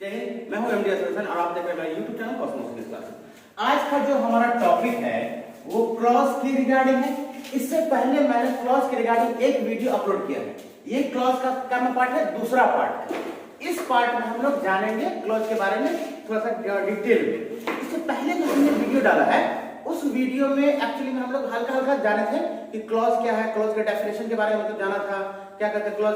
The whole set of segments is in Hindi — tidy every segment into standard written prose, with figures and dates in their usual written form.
जय हिंद, मैं हूं एमडी असरसन और आप देख रहे हैं मेरा YouTube channel Cosmos English classes. आज का जो हमारा टॉपिक है वो क्लॉज की रिगार्डिंग है। इससे पहले मैंने क्लॉज के रिगार्डिंग एक वीडियो अपलोड किया है। ये क्लॉज का क्या पार्ट है, दूसरा पार्ट है। इस पार्ट में हम लोग जानेंगे क्लॉज के बारे में थोड़ा सा डिटेल में। इससे पहले जो हमने वीडियो डाला है उस वीडियो में एक्चुअली में हम लोग हल्का हल्का जाने थे कि क्लॉज क्या है, क्लॉज के डेफिनेशन के बारे में मतलब जाना था, क्या कहते हैं क्लॉज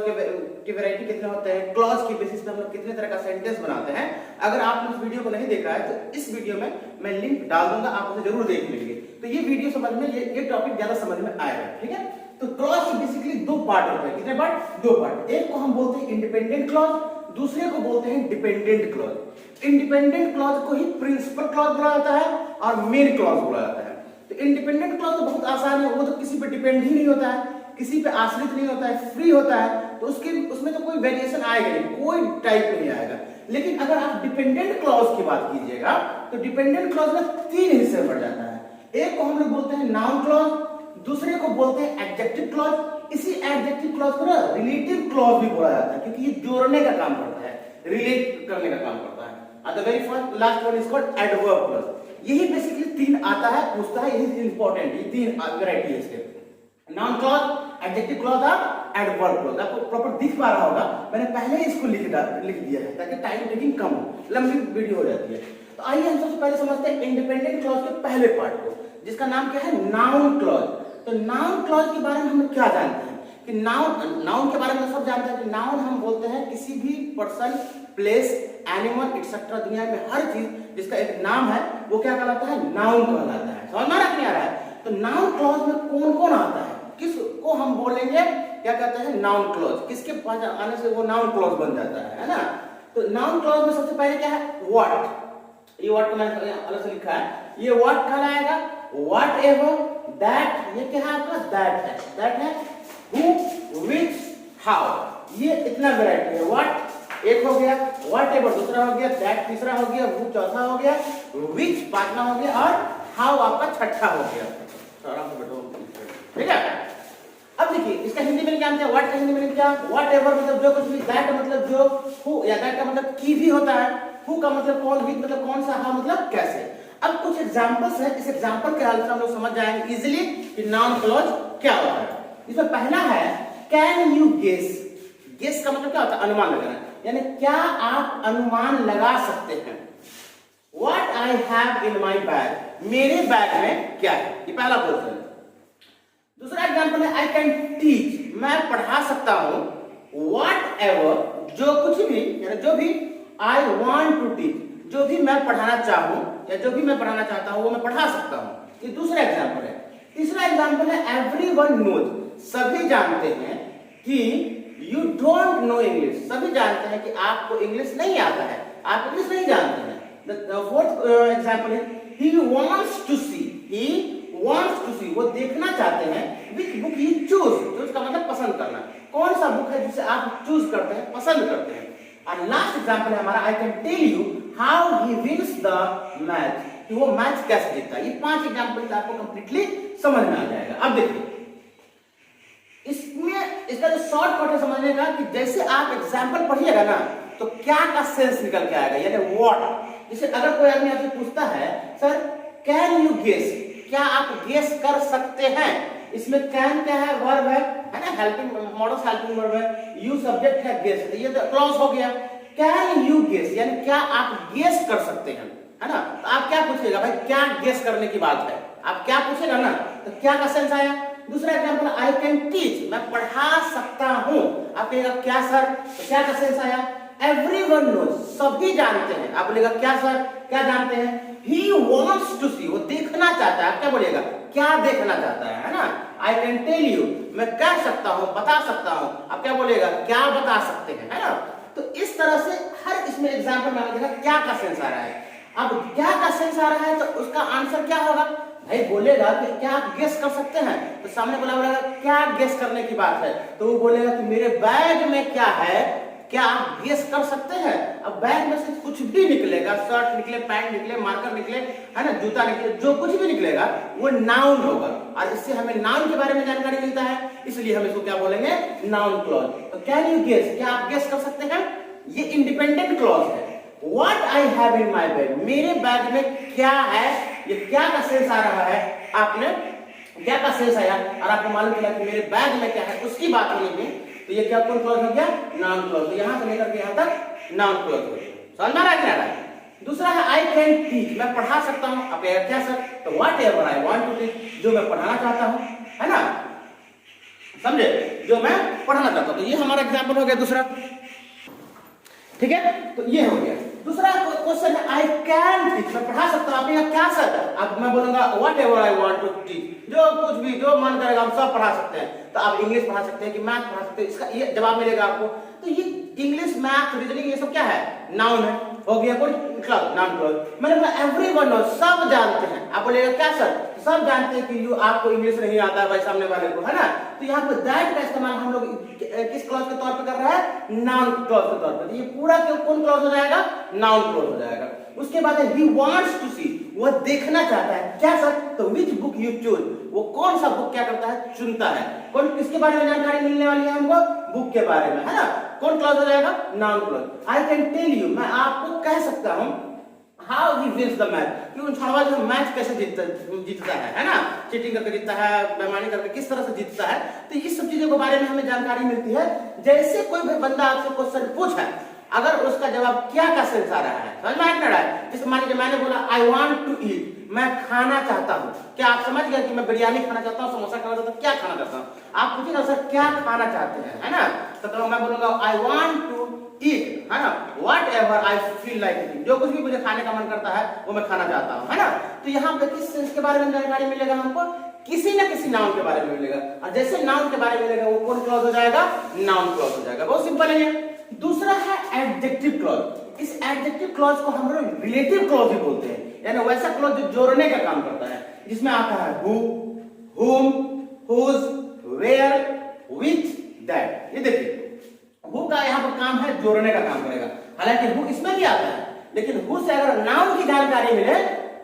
के वैरायटी कितने होते हैं, क्लॉज की बेसिस पे हम लोग कितने तरह का सेंटेंस बनाते हैं। अगर आपने उस वीडियो को नहीं देखा है तो इस वीडियो में मैं लिंक डाल दूंगा, आप उसे जरूर देख लेंगे। तो ये वीडियो समझ में ये टॉपिक ज्यादा समझ में आएगा, ठीक है। तो क्लॉज की बेसिकली दो पार्ट होते हैं। कितने पार्ट? दो पार्ट। एक को हम बोलते हैं इंडिपेंडेंट क्लॉज, दूसरे को बोलते हैं डिपेंडेंट क्लॉज। इंडिपेंडेंट क्लॉज को ही प्रिंसिपल क्लॉज बोला जाता है और मेन क्लॉज बोला जाता है। तो इंडिपेंडेंट क्लॉज तो बहुत आसान है, वो तो किसी पे डिपेंड ही नहीं होता है, किसी पे आश्रित नहीं होता है, फ्री होता है, तो उसमें तो कोई वेरिएशन आएगा नहीं, कोई टाइप नहीं आएगा। लेकिन अगर आप डिपेंडेंट क्लॉज की बात कीजिएगा तो डिपेंडेंट क्लॉज में तीन हिस्से बढ़ जाता है। एक को हम लोग बोलते हैं नाउन क्लॉज, दूसरे को बोलते हैं एडजेक्टिव क्लॉज। इसी एडजेक्टिव क्लॉज को ना रिलेटिव क्लॉज भी बोला जाता है क्योंकि ये जोड़ने का काम करता है, रिलेट करने का काम करता है। The very first last one is called adverb clause. यही बेसिकली तीन आता है, पूछता है, यही इंपॉर्टेंट, ये तीन वैरायटी है इसके। नाउन क्लॉज, एडजेक्टिव क्लॉज और एडवर्ब क्लॉज। आपको प्रॉपर दिख पा रहा होगा, मैंने पहले ही इसको लिख दिया है ताकि टाइम टेकिंग कम हो, लंबी वीडियो हो जाती है। तो आइए हम सबसे पहले समझते हैं इंडिपेंडेंट क्लॉज के पहले पार्ट को, जिसका नाम क्या है, नाउन क्लॉज। तो नाउन क्लॉज के बारे में हम क्या जानते हैं कि नाउन के बारे में सब जानते हैं कि नाउन हम बोलते हैं किसी भी पर्सन, प्लेस, एनिमल एक्सेट्रा, दुनिया में हर चीज जिसका एक नाम है वो क्या कहलाता है, नाउन कहलाता है। समझ में आ रहा है? तो नाउन क्लॉज में कौन कौन आता है, किसको हम बोलेंगे, क्या कहते हैं, नाउन क्लॉज। किसके पास आने से वो नाउन क्लॉज बन जाता है ना। तो नाउन क्लॉज में सबसे पहले क्या है, व्हाट। ये व्हाट को मैंने अलग से लिखा है, ये व्हाट कहलाएगा। व्हाट एवर, दैट, ये क्या है आपका, दैट है, हु, व्हिच, हाउ, ये इतना वैरायटी है। व्हाट एक हो गया, व्हाट एवर दूसरा हो गया, दैट तीसरा हो गया, हु चौथा हो गया, व्हिच पांचवा हो गया और हाउ आपका छठा हो गया। आराम से बैठो, ठीक है। अब देखिए इसका हिंदी में क्या है, व्हाट का हिंदी में क्या, व्हाट एवर मतलब जो कुछ भी, दैट मतलब जो, हु या दैट का मतलब की भी होता है, हु का मतलब कौन, व्हिच मतलब कौन सा, हाउ मतलब कैसे। अब कुछ एग्जांपल्स है, इस एग्जांपल के हेल्प से हम लोग समझ जाएंगे इजीली कि नाउन क्लॉज क्या होता है। इसमें पहला है कैन यू गेस। गेस का मतलब क्या होता है, अनुमान लगाना, यानी क्या आप अनुमान लगा सकते हैं। What I have in my bag, मेरे बैग में क्या है, ये पहला क्वेश्चन है। दूसरा एग्जांपल है आई कैन टीच, मैं पढ़ा सकता हूं। वॉट एवर, जो कुछ भी, यानी जो भी, आई वॉन्ट टू टीच, जो भी मैं पढ़ाना चाहूं या जो भी मैं पढ़ाना चाहता हूं वो मैं पढ़ा सकता हूं। ये दूसरा एग्जांपल है। तीसरा एग्जांपल है एवरीवन नोज, सभी जानते हैं कि यू डोंट नो इंग्लिश, सभी जानते हैं कि आपको इंग्लिश नहीं आता है, आप इंग्लिश नहीं जानते हैं। The fourth example is he wants to see, he wants to see, वो देखना चाहते हैं। which book he choose, choose का मतलब पसंद करना, कौन सा बुक है जिसे आप चूज करते हैं, पसंद करते हैं। और लास्ट एग्जांपल है हमारा I can tell you how he wins the match, कि वो मैच कैसे जीतता है। ये 5 एग्जांपल आपको कंप्लीटली समझ में आ जाएगा। अब देखिए इसमें इसका जो शॉर्टकट है समझने का कि जैसे आप एग्जांपल पढ़िएगा ना तो क्या का सेंस निकल के आएगा, यानी व्हाट। जैसे अगर कोई आदमी आपसे पूछता है सर कैन यू गेस, क्या आप गेस कर सकते हैं, इसमें कैन क्या है, वर्ब है ना, हेल्पिंग मॉडल्स हेल्पिंग वर्ब है, यू सब्जेक्ट है, गेस, ये तो क्लॉज हो गया। कैन यू गेस यानी क्या आप गेस कर सकते हैं, है ना। तो आप क्या पूछेगा भाई, क्या गेस करने की बात है, आप क्या पूछेगा ना, तो क्या का सेंस आया। दूसरा एग्जांपल आई कैन टीच, मैं पढ़ा सकता हूं, आप कहेगा क्या सर, तो क्या का सेंस आया। एवरीवन नोज, सभी जानते हैं, आप बोलेगा क्या सर, क्या जानते हैं। ही वॉन्ट्स टू सी, वो देखना चाहता है, आप क्या बोलेगा, क्या देखना चाहता है ना। आई कैन टेल यू, मैं कह सकता हूं, बता सकता हूं, आप क्या बोलेगा, क्या बता सकते हैं, है ना। तो इस तरह से हर इसमें एग्जांपल में देखा क्या का सेंस आ रहा है। अब क्या का सेंस आ रहा है तो उसका आंसर क्या होगा, भाई बोलेगा कि क्या आप गेस कर सकते हैं, तो सामने वाला बोलेगा क्या गेस करने की बात है, तो वो बोलेगा कि मेरे बैग में क्या है, क्या आप गेस कर सकते हैं। अब बैग में से कुछ भी निकलेगा, शर्ट निकले, पैंट निकले, मार्कर निकले, है ना, जूता निकले, जो कुछ भी निकलेगा वो नाउन होगा और इससे हमें नाउन के बारे में जानकारी मिलता है, इसलिए हम इसको क्या बोलेंगे, नाउन क्लॉज। तो कैन यू गेस, क्या आप गेस कर सकते हैं, ये इंडिपेंडेंट क्लॉज है। What I have in my bag, मेरे बैग में क्या है, ये क्या का सेंस आ रहा है, आपने क्या का सेंस आया और आपको मालूम चला कि मेरे बैग में क्या है, उसकी बात होने में, तो ये क्या कौन क्लॉज हो गया, नाउन क्लॉज। तो यहां से लेकर के यहां तक नाउन क्लॉज हो गया। समझ में आ रहा है? दूसरा है आई कैन टीच, मैं पढ़ा सकता हूं। आप क्या सर, तो whatever I want to teach, जो मैं पढ़ाना चाहता हूं, है ना, समझे, जो मैं पढ़ाना चाहता हूं। तो ये हमारा एग्जांपल हो गया दूसरा, ठीक है। तो ये हो गया। दूसरा क्वेश्चन है आई कैन टीच, मैं पढ़ा सकता हूं। आप क्या सर, अब मैं बोलूंगा whatever I want to teach, जो कुछ भी जो मन करेगा हम सब पढ़ा सकते हैं। तो आप इंग्लिश पढ़ा सकते हैं कि मैथ पढ़ा सकते हैं, इसका ये जवाब मिलेगा आपको। तो ये इंग्लिश, मैथ, रीजनिंग, ये सब क्या है, नाउन है, हो गया कोई क्लॉज, नाउन क्लॉज। मैंने बोला एवरीवन नोस, सब जानते हैं। आप बोलेगा क्या सर, सब जानते हैं कि यू, आपको इंग्लिश नहीं आता है भाई सामने वाले को, है ना। तो यहाँ पे दैट का इस्तेमाल हम लोग किस क्लॉज के तौर पे कर रहे हैं, नाउन क्लॉज के तौर पे। तो ये पूरा कौन क्लॉज हो जाएगा, नाउन क्लॉज हो जाएगा। उसके बाद है ही वांट्स टू सी, वो देखना चाहता है। क्या सर, तो विच बुक यू चूज, वो कौन सा बुक क्या करता है, चुनता है। कौन, किसके बारे में जानकारी मिलने वाली है हमको, बुक के बारे में, है ना। कौन क्लॉज हो जाएगा, noun clause. I can tell you, मैं आपको कह सकता हूं, how he wins the match, कि उन छड़वा जो मैच कैसे जीतता है ना, चीटिंग करके जीतता है, बेईमानी करके किस तरह से जीतता है। तो इस सब चीजों के बारे में हमें जानकारी मिलती है। जैसे कोई भी बंदा आपसे क्वेश्चन पूछा, अगर उसका जवाब क्या का सेंस आ रहा है, समझ में आ रहा है। जैसे मान लीजिए मैंने बोला आई वांट टू ईट, मैं खाना चाहता हूं। क्या आप समझ गए कि मैं बिरयानी खाना चाहता हूं, समोसा खाना चाहता हूं, क्या खाना चाहता हूं। आप पूछिए ना सर क्या खाना चाहते हैं, है ना। तो मैं बोलूंगा आई वांट टू ईट, है ना, what ever I feel like eating, जो कुछ भी मुझे खाने का मन करता है वो मैं खाना चाहता हूं, है ना। तो यहाँ पे किस सेंस के बारे में जानकारी मिलेगा हमको, किसी न किसी नाउन के बारे में मिलेगा। और जैसे नाउन के बारे में मिलेगा वो कौन क्लॉज हो जाएगा, नाउन क्लॉज हो जाएगा। बहुत सिंपल है ये। दूसरा है एडजेक्टिव क्लॉज। इस एडजेक्टिव क्लॉज को हम लोग रिलेटिव क्लॉज भी बोलते हैं, यानी वैसा क्लॉज जो जोड़ने का काम करता है, जिसमें आता है who, whom, whose, where, which, that। ये देखिए हु का यहाँ पर काम है, जोड़ने का काम करेगा। हालांकि हु इसमें भी आता है, लेकिन हु से अगर नाउन की जानकारी मिले,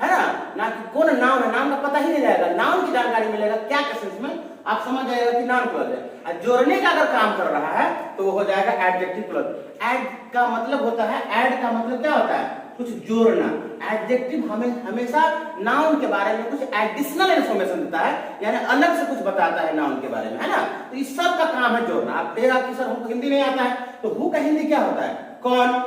है ना कि कौन नाउन है, नाम का पता ही नहीं रहेगा, नाउन की जानकारी मिलेगा क्या के सेंस में, आप समझ जाएगा कि नाउन क्लॉज है। और जोड़ने का अगर काम कर रहा है तो वो हो जाएगा एडजेक्टिव क्लॉज। ऐड का मतलब होता है, ऐड का मतलब क्या होता है, कुछ जोड़ना। एडजेक्टिव हमें हमेशा नाउन के बारे में कुछ एडिशनल इंफॉर्मेशन देता है, यानी अलग से कुछ बताता है नाउन के बारे में, है ना। तो इस सब का काम है जोड़ना। आप देगा कि सर हमको हिंदी नहीं आता है, तो हु का हिंदी क्या होता है, कौन।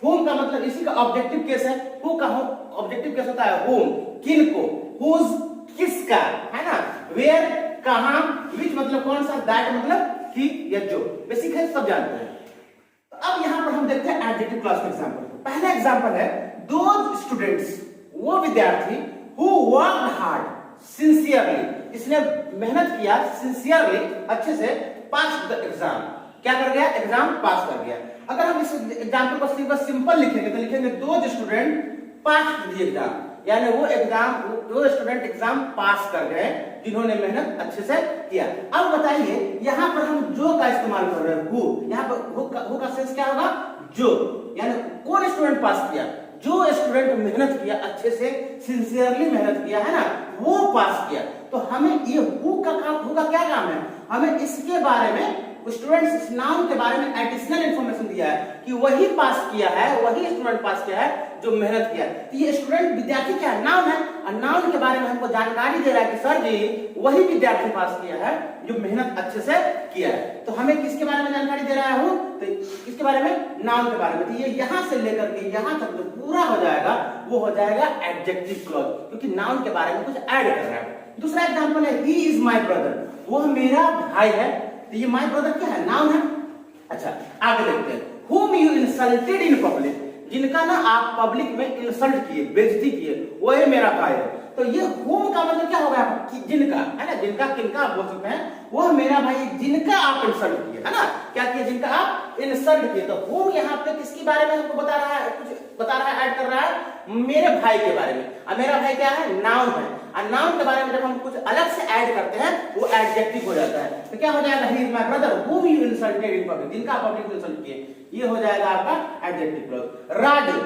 whom का मतलब इसी का ऑब्जेक्टिव केस है, हु का ऑब्जेक्टिव केस होता है whom, किनको, whose किसका, है ना, where कहां, which मतलब कौन सा, that मतलब कि या जो, बेसिक है सब जानते हैं। तो अब यहां पर हम देखते हैं एडजेक्टिव क्लॉज का एग्जांपल। पहला एग्जांपल है दोज स्टूडेंट्स, वो विद्यार्थी हु वर्कड हार्ड सिंसियरली, इसने मेहनत किया सिंसियरली, अच्छे से, पास द एग्जाम, क्या कर गया, एग्जाम पास कर गया। अगर हम इस एग्जांपल को सिंपल लिखेंगे तो लिखेंगे those student pass the exam, यानी वो स्टूडेंट एग्जाम पास कर गए जिन्होंने मेहनत अच्छे से किया। अब बताइए यहाँ पर हम जो का इस्तेमाल कर रहे हैं, हु, यहाँ पर हु का सेंस क्या होगा, जो, यानी कौन स्टूडेंट पास किया, जो स्टूडेंट मेहनत किया, अच्छे से सिंसियरली मेहनत किया, है ना, वो पास किया। तो हमें ये हु का क्या काम है, हमें इसके बारे में, स्टूडेंट्स इस नाउन के बारे में एडिशनल इंफॉर्मेशन दिया है कि वही पास किया है, वही स्टूडेंट पास किया है जो मेहनत किया। तो ये स्टूडेंट विद्यार्थी क्या है, नाउन है, और नाउन के बारे में हमको जानकारी दे रहा है कि सर जी वही विद्यार्थी पास किया है जो मेहनत अच्छे से किया है। तो हमें किसके बारे में जानकारी दे रहा है, तो किसके बारे में, नाउन के बारे में। तो ये यहां से लेकर के यहां तक जो पूरा हो जाएगा वो हो जाएगा एडजेक्टिव क्लॉज, क्योंकि नाउन के बारे में कुछ ऐड कर रहा है। दूसरा एग्जांपल है ही इज माय ब्रदर, वो मेरा भाई है। तो ये माय ब्रदर क्या है, नाउन है। अच्छा आगे देखते हैं, whom you insulted in public, जिनका ना आप पब्लिक में इंसल्ट किए, बेइज्जती किए, वो है मेरा भाई है। तो ये whom का मतलब क्या होगा, कि जिनका, है ना, जिनका किनका आप बोल सकते हैं, वो मेरा भाई जिनका आप इंसल्ट किए, है ना, क्या किए, जिनका आप इंसल्ट किए। तो whom यहाँ पे किसके बारे में हमको बता रहा है, कुछ बता रहा है, ऐड कर रहा है मेरे भाई के बारे में। और मेरा भाई क्या है, नाउन है। और नाउन के बारे में जब हम कुछ अलग से ऐड करते हैं वो एडजेक्टिव हो जाता है। तो क्या हो जाएगा, he is my brother whom you insulted in public, जिनका आप पब्लिक में इंसल्ट किए, ये हो जाएगा आपका adjective clause. Raju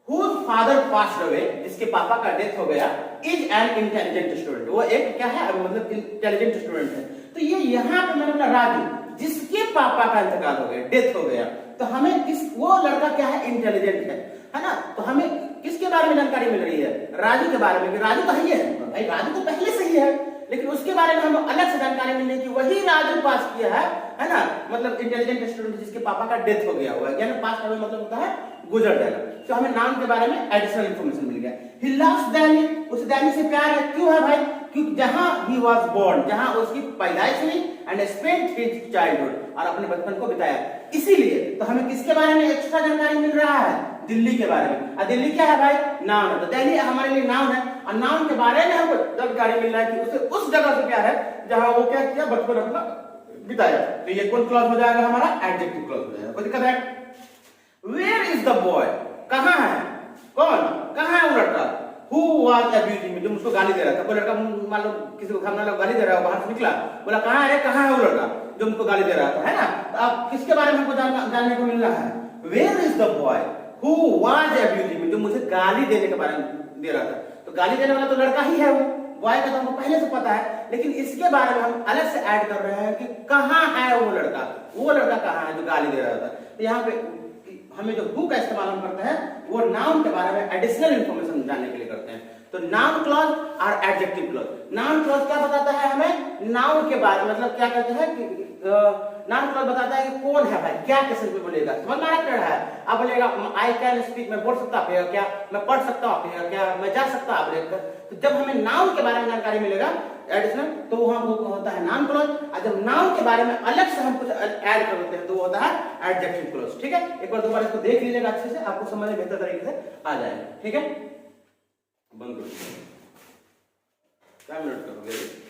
whose father passed away, जिसके पापा का डेथ हो गया, is an intelligent student, वो एक क्या है, मतलब इंटेलिजेंट स्टूडेंट है। तो ये यहाँ पे मैंने बोला राजू जिसके पापा का इंतकाल हो गया, डेथ हो गया, तो हमें वो लड़का क्या है, इंटेलिजेंट है ना। तो हमें किसके बारे में जानकारी मिल रही है, राजू के बारे में। राजू तो है भाई, राजू तो पहले से ही है, लेकिन उसके बारे में हमें अलग से जानकारी मिल रही है कि वही राजू पास किया है ना। मतलब इंटेलिजेंट स्टूडेंट जिसके पापा का डेथ हो गया हुआ है, यानी पास का मतलब होता है गुजर जाना। तो हमें नाम के बारे में एडिशनल इंफॉर्मेशन मिल गया। ही लव्स डैनी, उस डैनी से प्यार है, क्यों है भाई, क्योंकि जहां ही वाज बोर्न, जहां उसकी पैदाइश हुई, एंड स्पेंट हिज चाइल्डहुड, और अपने बचपन को बिताया, इसीलिए। तो हमें किसके बारे में एक्स्ट्रा जानकारी मिल रहा है, दिल्ली के बारे में। और दिल्ली क्या है भाई, नाउन है, तो दिल्ली हमारे लिए नाउन है, और नाउन के बारे में हमको जानकारी मिल रहा है कि उसे उस जगह से प्यार है जहां वो क्या किया, बचपन अपना बिताया। तो ये कौन क्लॉज हो जाएगा हमारा, एडजेक्टिव क्लॉज हो जाएगा। कोई दिक्कत है? वेयर इज द बॉय, कहां है, कौन, कहां है वो लड़का, हु वाज अब्यूजिंग मी, जो मुझको गाली दे रहा था। कोई लड़का मान लो किसी को सामने वाला गाली दे रहा है, बाहर से निकला, बोला कहां है, कहां है वो लड़का जो मुझको गाली दे रहा था, है ना। तो अब किसके बारे में हमको जानने को मिल रहा है, where is the boy who was abusing me, जो मुझे गाली देने के बारे में दे रहा था। तो गाली देने वाला तो लड़का ही है, वो बॉय का तो हमको पहले से पता है, लेकिन इसके बारे में हम अलग से ऐड कर रहे हैं कि कहां है वो लड़का कहां है जो गाली दे रहा था। तो यहाँ पे हमें जो हु का इस्तेमाल हम करते हैं वो नाउन के बारे में एडिशनल इंफॉर्मेशन जानने के लिए करते हैं। तो नाउन क्लॉज और एडजेक्टिव क्लॉज। नाउन क्लॉज क्या बताता है हमें, नाउन के बारे में, मतलब क्या कहते हैं कि नाउन क्लॉज बताता है कि कौन है भाई, क्या किसी पे बोलेगा, समझ में आ रहा है। आप बोलेगा आई कैन स्पीक, मैं बोल सकता हूं क्या, मैं पढ़ सकता हूं क्या, मैं जा सकता हूं आप। तो जब हमें नाउन के बारे में जानकारी मिलेगा एडिशनल, तो वो हम होता है नाउन क्लॉज। और जब नाउन के बारे में अलग से हम कुछ ऐड कर देते हैं तो वो होता है एडजेक्टिव क्लॉज। ठीक है, एक बार दोबारा इसको देख लीजिएगा अच्छे से, आपको समझ में बेहतर तरीके से आ जाएगा। ठीक है, बंद करो, क्या मिनट करोगे।